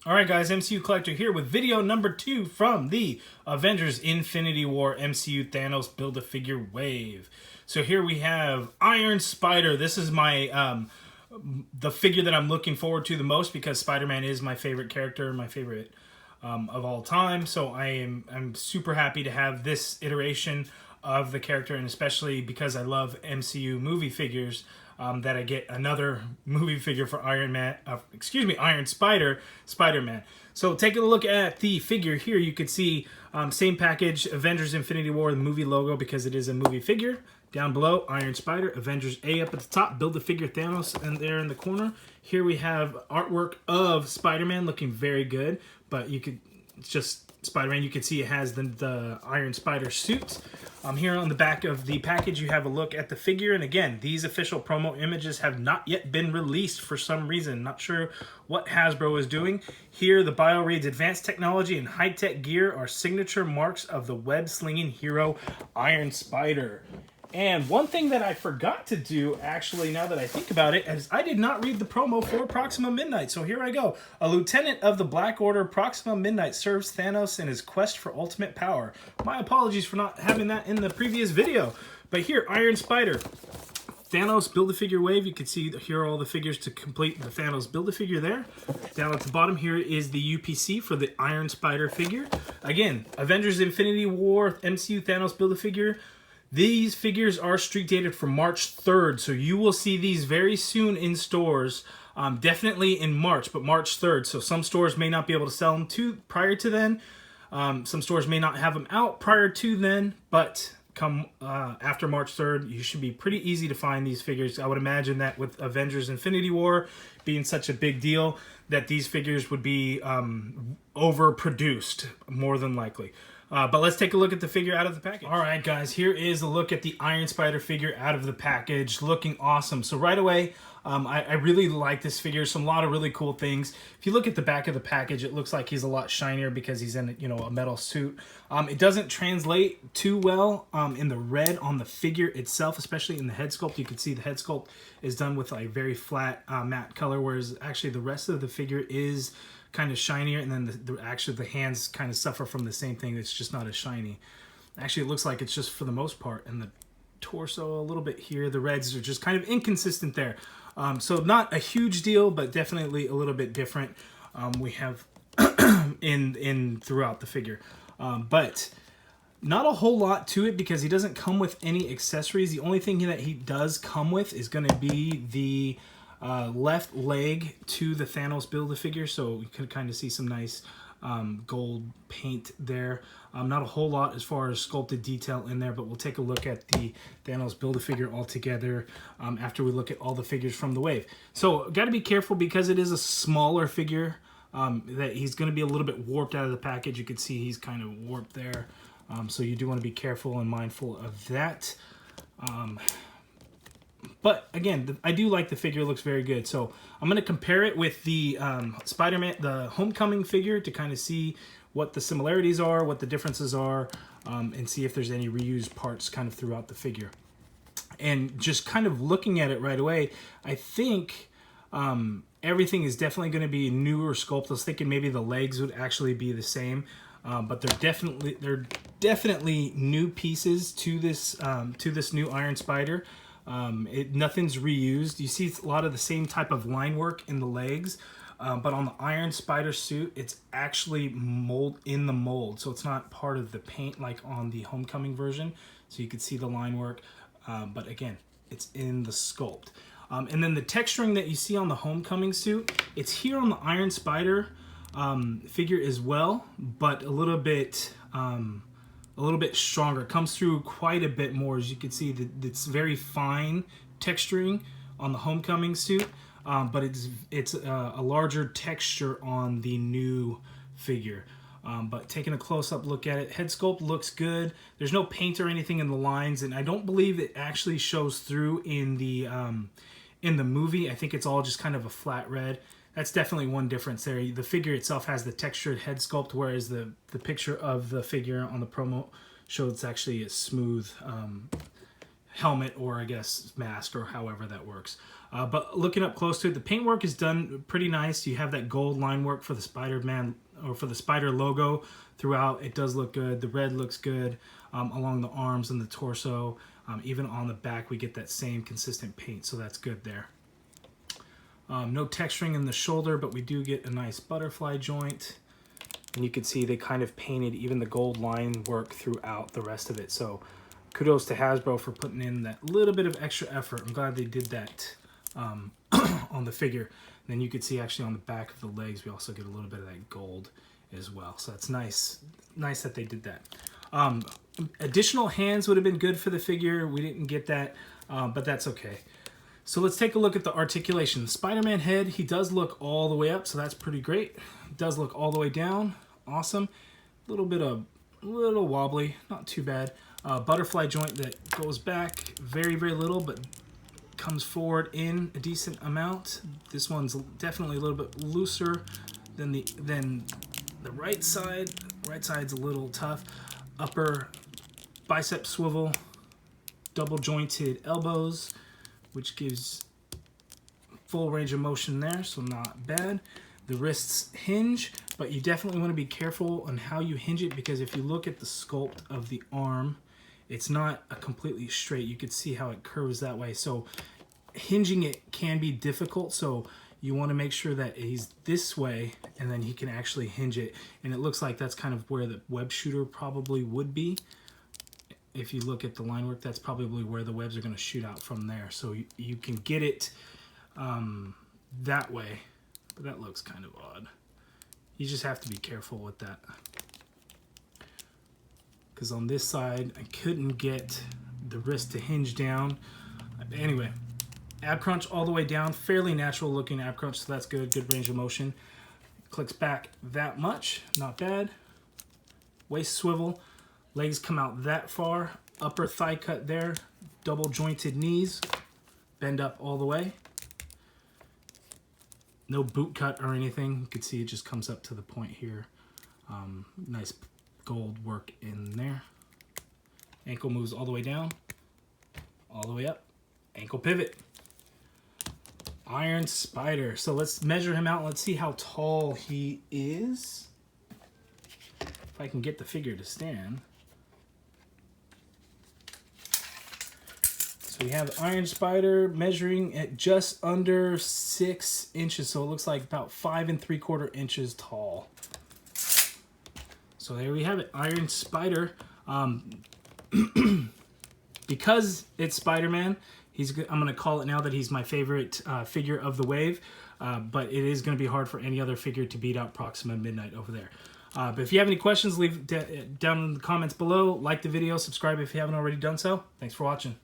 Alright guys, MCU Collector here with video number 2 from the Avengers Infinity War MCU Thanos Build-A-Figure Wave. So here we have Iron Spider. This is my the figure that I'm looking forward to the most because Spider-Man is my favorite character, my favorite of all time. So I'm super happy to have this iteration of the character, and especially because I love MCU movie figures, that I get another movie figure for Iron Spider, Spider-Man. So taking a look at the figure here, you can see same package, Avengers Infinity War, the movie logo because it is a movie figure. Down below, Iron Spider, Avengers A up at the top, Build-A-Figure Thanos, and there in the corner. Here we have artwork of Spider-Man looking very good, but it's just Spider-Man. You can see it has the Iron Spider suit. Here on the back of the package, you have a look at the figure. And again, these official promo images have not yet been released for some reason. Not sure what Hasbro is doing. Here, the bio reads, advanced technology and high-tech gear are signature marks of the web-slinging hero Iron Spider. And one thing that I forgot to do, actually, now that I think about it, is I did not read the promo for Proxima Midnight. So here I go. A lieutenant of the Black Order, Proxima Midnight, serves Thanos in his quest for ultimate power. My apologies for not having that in the previous video. But here, Iron Spider. Thanos Build-A-Figure Wave. You can see here are all the figures to complete the Thanos Build-A-Figure there. Down at the bottom here is the UPC for the Iron Spider figure. Again, Avengers Infinity War MCU Thanos Build-A-Figure. These figures are street dated for March 3rd, so you will see these very soon in stores, definitely in March, but March 3rd. So some stores may not be able to sell them prior to then. Some stores may not have them out prior to then, but come after March 3rd, you should be pretty easy to find these figures. I would imagine that with Avengers Infinity War being such a big deal, that these figures would be overproduced, more than likely. But let's take a look at the figure out of the package. All right, guys, here is a look at the Iron Spider figure out of the package. Looking awesome. So right away, I really like this figure. A lot of really cool things. If you look at the back of the package, it looks like he's a lot shinier because he's in, a metal suit. It doesn't translate too well in the red on the figure itself, especially in the head sculpt. You can see the head sculpt is done with a very flat matte color, whereas actually the rest of the figure is kind of shinier, and then actually the hands kind of suffer from the same thing. It's just not as shiny. Actually, it looks like it's just for the most part, and the torso a little bit here. The reds are just kind of inconsistent there. So not a huge deal, but definitely a little bit different. We have in throughout the figure, but not a whole lot to it because he doesn't come with any accessories. The only thing that he does come with is going to be the left leg to the Thanos Build-A-Figure, so you can kind of see some nice gold paint there. Not a whole lot as far as sculpted detail in there, but we'll take a look at the Thanos Build-A-Figure all together after we look at all the figures from the wave. So got to be careful because it is a smaller figure, that he's going to be a little bit warped out of the package. You can see he's kind of warped there, so you do want to be careful and mindful of that. But again, I do like the figure. It looks very good. So I'm going to compare it with the Spider-Man, the Homecoming figure, to kind of see what the similarities are, what the differences are, and see if there's any reused parts kind of throughout the figure. And just kind of looking at it right away, I think everything is definitely going to be newer sculpt. I was thinking maybe the legs would actually be the same. But they're definitely new pieces to this new Iron Spider. Nothing's reused. You see a lot of the same type of line work in the legs, but on the Iron Spider suit, it's actually in the mold, so it's not part of the paint like on the Homecoming version. So you can see the line work, but again, it's in the sculpt. And then the texturing that you see on the Homecoming suit, it's here on the Iron Spider figure as well, but a little bit stronger. It comes through quite a bit more. As you can see, it's very fine texturing on the Homecoming suit, but it's a larger texture on the new figure. But taking a close-up look at it, head sculpt looks good. There's no paint or anything in the lines, and I don't believe it actually shows through in the movie. I think it's all just kind of a flat red. That's definitely one difference there. The figure itself has the textured head sculpt, whereas the picture of the figure on the promo shows it's actually a smooth helmet, or I guess mask, or however that works. But looking up close to it, the paintwork is done pretty nice. You have that gold line work for the Spider-Man, or for the Spider logo throughout. It does look good. The red looks good along the arms and the torso. Even on the back, we get that same consistent paint, so that's good there. No texturing in the shoulder, but we do get a nice butterfly joint. And you can see they kind of painted even the gold line work throughout the rest of it. So kudos to Hasbro for putting in that little bit of extra effort. I'm glad they did that on the figure. And then you can see actually on the back of the legs, we also get a little bit of that gold as well. So that's nice. Nice that they did that. Additional hands would have been good for the figure. We didn't get that, but that's okay. So let's take a look at the articulation. Spider-Man head, he does look all the way up, so that's pretty great. Does look all the way down, awesome. A little wobbly, not too bad. Butterfly joint that goes back very, very little, but comes forward in a decent amount. This one's definitely a little bit looser than the right side. Right side's a little tough. Upper bicep swivel, double jointed elbows, which gives full range of motion there, so not bad. The wrists hinge, but you definitely want to be careful on how you hinge it, because if you look at the sculpt of the arm, it's not a completely straight. You can see how it curves that way. So hinging it can be difficult, so you want to make sure that he's this way and then he can actually hinge it. And it looks like that's kind of where the web shooter probably would be. If you look at the line work, that's probably where the webs are going to shoot out from there. So you can get it that way, but that looks kind of odd. You just have to be careful with that. Because on this side, I couldn't get the wrist to hinge down. Anyway, ab crunch all the way down, fairly natural looking ab crunch, so that's good, good range of motion. Clicks back that much, not bad. Waist swivel, legs come out that far, upper thigh cut there, double jointed knees, bend up all the way. No boot cut or anything, you can see it just comes up to the point here. Nice gold work in there. Ankle moves all the way down, all the way up, ankle pivot. Iron Spider. So let's measure him out. Let's see how tall he is. If I can get the figure to stand. So we have Iron Spider measuring at just under 6 inches. So it looks like about 5 3/4 inches tall. So there we have it, Iron Spider. Because it's Spider-Man, I'm going to call it now that he's my favorite figure of the wave, but it is going to be hard for any other figure to beat out Proxima Midnight over there. But if you have any questions, leave down in the comments below. Like the video, subscribe if you haven't already done so. Thanks for watching.